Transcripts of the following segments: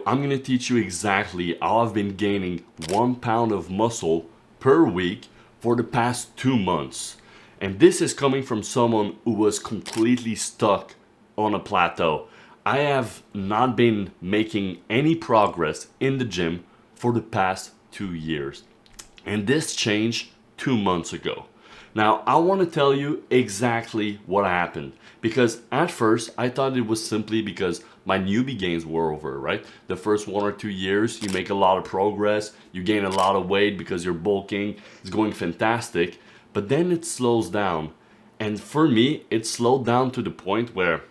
I'm gonna teach you exactly how I've been gaining 1 pound of muscle per week for the past 2 months. And this is coming from someone who was completely stuck on a plateau. I have not been making any progress in the gym for the past 2 years. And this changed 2 months ago. Now, I want to tell you exactly what happened because at first I thought it was simply because my newbie gains were over, right? The first 1 or 2 years, you make a lot of progress, you gain a lot of weight because you're bulking, it's going fantastic, but then it slows down. And for me, it slowed down to the point where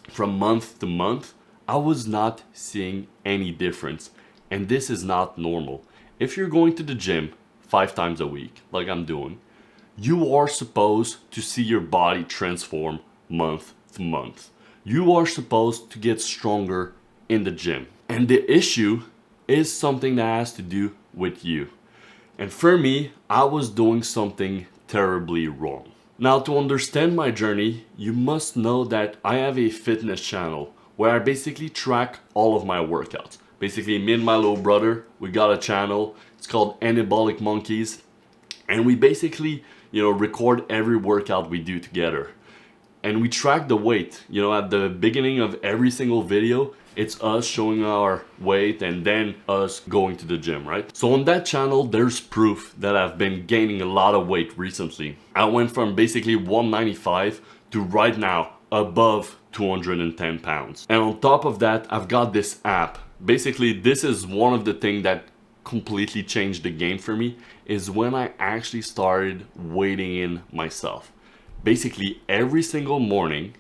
from month to month, I was not seeing any difference. And this is not normal. If you're going to the gym 5 times a week, like I'm doing, you are supposed to see your body transform month to month. You are supposed to get stronger in the gym. And the issue is something that has to do with you. And for me, I was doing something terribly wrong. Now, to understand my journey, you must know that I have a fitness channel where I basically track all of my workouts. Basically, me and my little brother, we got a channel. It's called Anabolic Monkeys. And we basically, record every workout we do together. And we track the weight. At the beginning of every single video, it's us showing our weight and then us going to the gym, right? So on that channel, there's proof that I've been gaining a lot of weight recently. I went from basically 195 to right now above 210 pounds. And on top of that, I've got this app. Basically, this is one of the things that completely changed the game for me is when I actually started weighing in myself. Basically, every single morning,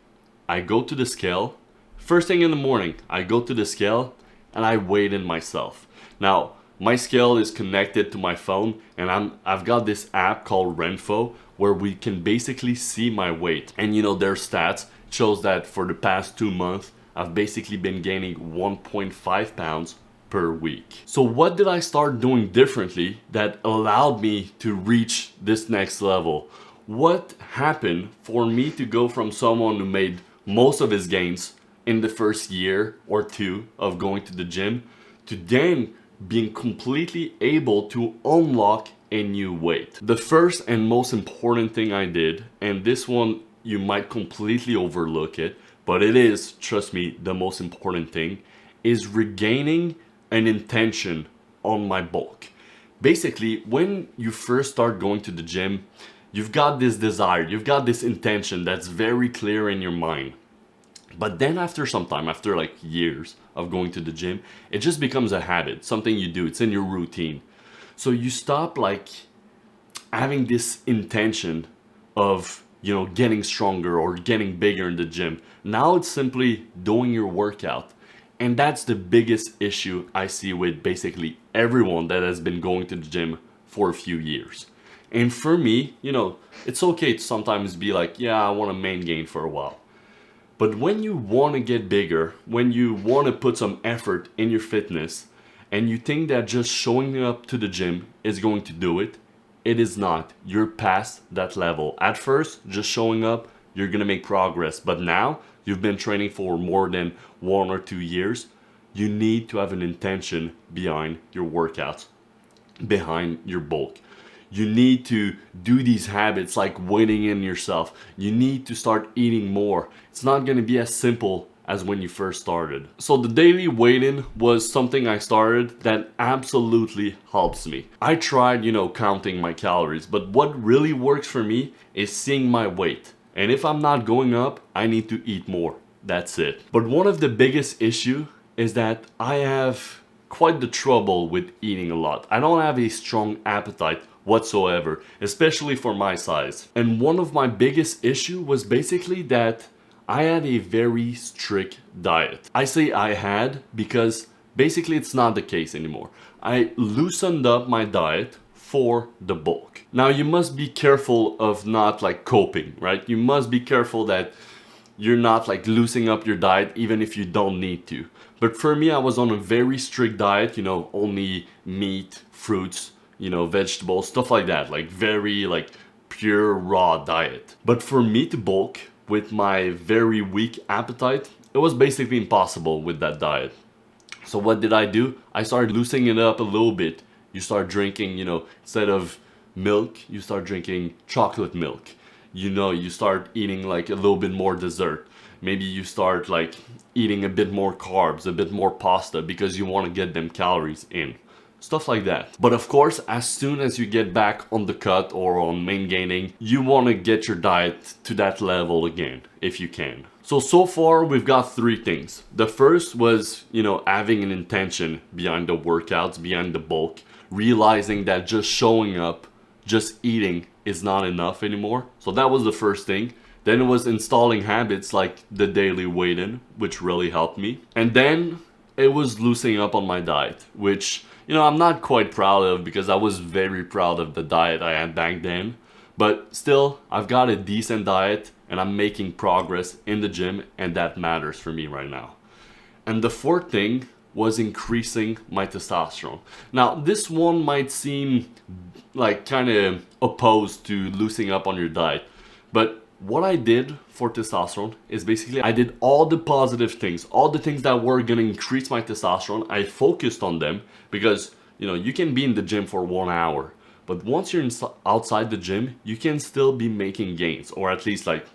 I go to the scale. First thing in the morning, I go to the scale and I weigh in myself. Now, my scale is connected to my phone and I've got this app called Renpho where we can basically see my weight. And their stats shows that for the past 2 months, I've basically been gaining 1.5 pounds per week. So what did I start doing differently that allowed me to reach this next level? What happened for me to go from someone who made most of his gains in the first year or two of going to the gym to then being completely able to unlock a new weight? The first and most important thing I did, and this one you might completely overlook it, but it is, trust me, the most important thing, is regaining an intention on my bulk. Basically, when you first start going to the gym, you've got this desire, you've got this intention that's very clear in your mind. But then after some time, after like years of going to the gym, it just becomes a habit, something you do, it's in your routine. So you stop like having this intention of, getting stronger or getting bigger in the gym. Now it's simply doing your workout. And that's the biggest issue I see with basically everyone that has been going to the gym for a few years. And for me, it's okay to sometimes be like, yeah, I want to main gain for a while. But when you want to get bigger, when you want to put some effort in your fitness, and you think that just showing up to the gym is going to do it, it is not. You're past that level. At first, just showing up, you're going to make progress. But now, you've been training for more than 1 or 2 years, you need to have an intention behind your workouts, behind your bulk. You need to do these habits like weighing in yourself. You need to start eating more. It's not going to be as simple as when you first started. So the daily weigh-in was something I started that absolutely helps me. I tried, counting my calories, but what really works for me is seeing my weight. And if I'm not going up, I need to eat more. That's it. But one of the biggest issue is that I have quite the trouble with eating a lot. I don't have a strong appetite whatsoever, especially for my size. And one of my biggest issue was basically that I had a very strict diet. I say I had because basically it's not the case anymore. I loosened up my diet for the bulk. Now you must be careful of not like coping, right? You must be careful that you're not like loosening up your diet even if you don't need to. But for me, I was on a very strict diet, only meat, fruits, vegetables, stuff like that, like very like pure raw diet. But for me to bulk with my very weak appetite, it was basically impossible with that diet. So what did I do? I started loosening it up a little bit. You start drinking, you know, instead of milk, you start drinking chocolate milk. You know, you start eating like a little bit more dessert. Maybe you start like eating a bit more carbs, a bit more pasta because you want to get them calories in. Stuff like that. But of course, as soon as you get back on the cut or on main gaining, you want to get your diet to that level again, if you can. So far we've got three things. The first was, you know, having an intention behind the workouts, behind the bulk, realizing that just showing up, just eating is not enough anymore. So that was the first thing. Then it was installing habits like the daily weigh-in, which really helped me. And then it was loosening up on my diet, which, you know, I'm not quite proud of because I was very proud of the diet I had back then. But still, I've got a decent diet and I'm making progress in the gym, and that matters for me right now. And the fourth thing was increasing my testosterone. Now, this one might seem like kind of opposed to loosening up on your diet, but what I did for testosterone is basically I did all the positive things, all the things that were gonna increase my testosterone. I focused on them because, you know, you can be in the gym for 1 hour, but once you're outside the gym, you can still be making gains, or at least like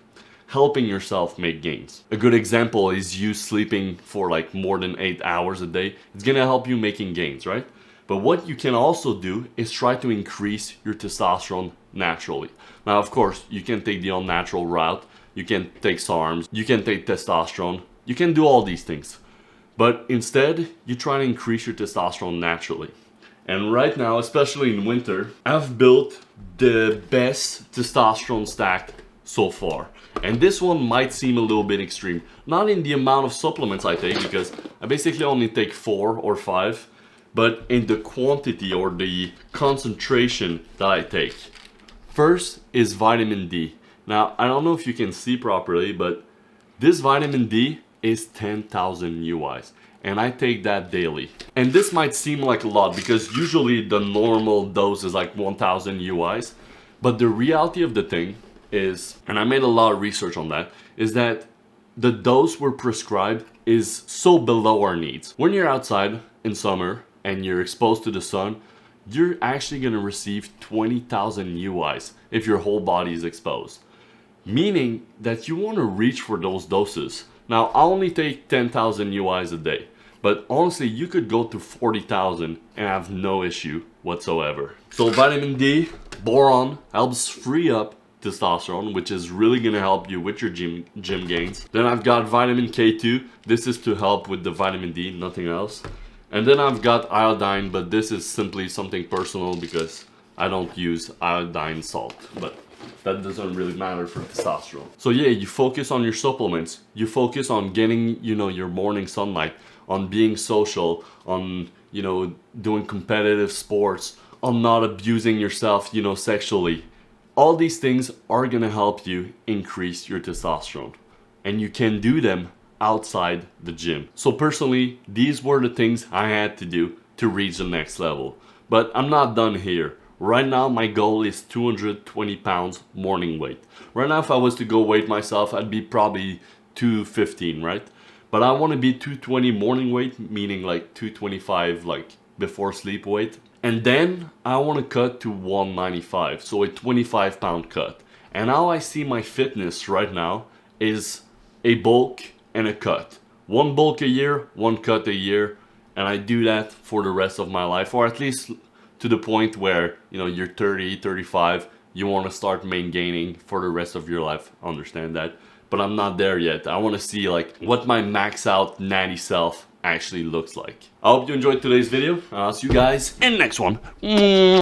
helping yourself make gains. A good example is you sleeping for like more than 8 hours a day. It's gonna help you making gains, right? But what you can also do is try to increase your testosterone naturally. Now, of course, you can take the unnatural route. You can take SARMs, you can take testosterone, you can do all these things. But instead, you try to increase your testosterone naturally. And right now, especially in winter, I've built the best testosterone stack so far. And this one might seem a little bit extreme. Not in the amount of supplements I take, because I basically only take 4 or 5, but in the quantity or the concentration that I take. First is vitamin D. Now, I don't know if you can see properly, but this vitamin D is 10,000 UIs, and I take that daily. And this might seem like a lot because usually the normal dose is like 1,000 UIs, but the reality of the thing is, and I made a lot of research on that, is that the dose we're prescribed is so below our needs. When you're outside in summer and you're exposed to the sun, you're actually gonna receive 20,000 UIs if your whole body is exposed. Meaning that you wanna reach for those doses. Now, I only take 10,000 UIs a day, but honestly, you could go to 40,000 and have no issue whatsoever. So vitamin D, boron, helps free up testosterone, which is really gonna help you with your gym gains. Then I've got vitamin K2. This is to help with the vitamin D, nothing else. And then I've got iodine, but this is simply something personal because I don't use iodine salt, but that doesn't really matter for testosterone. So yeah, you focus on your supplements. You focus on getting, you know, your morning sunlight, on being social, on, you know, doing competitive sports, on not abusing yourself, you know, sexually. All these things are gonna help you increase your testosterone, and you can do them outside the gym. So personally, these were the things I had to do to reach the next level. But I'm not done here. Right now, my goal is 220 pounds morning weight. Right now, if I was to go weight myself, I'd be probably 215, right? But I want to be 220 morning weight, meaning like 225 like before sleep weight. And then I want to cut to 195, so a 25 pound cut. And how I see my fitness right now is a bulk and a cut. One bulk a year, one cut a year, and I do that for the rest of my life, or at least to the point where, you know, you're 30, 35, you want to start main gaining for the rest of your life. I understand that, but I'm not there yet. I want to see like what my max out natty self actually looks like. I hope you enjoyed today's video. I'll see you guys in the next one.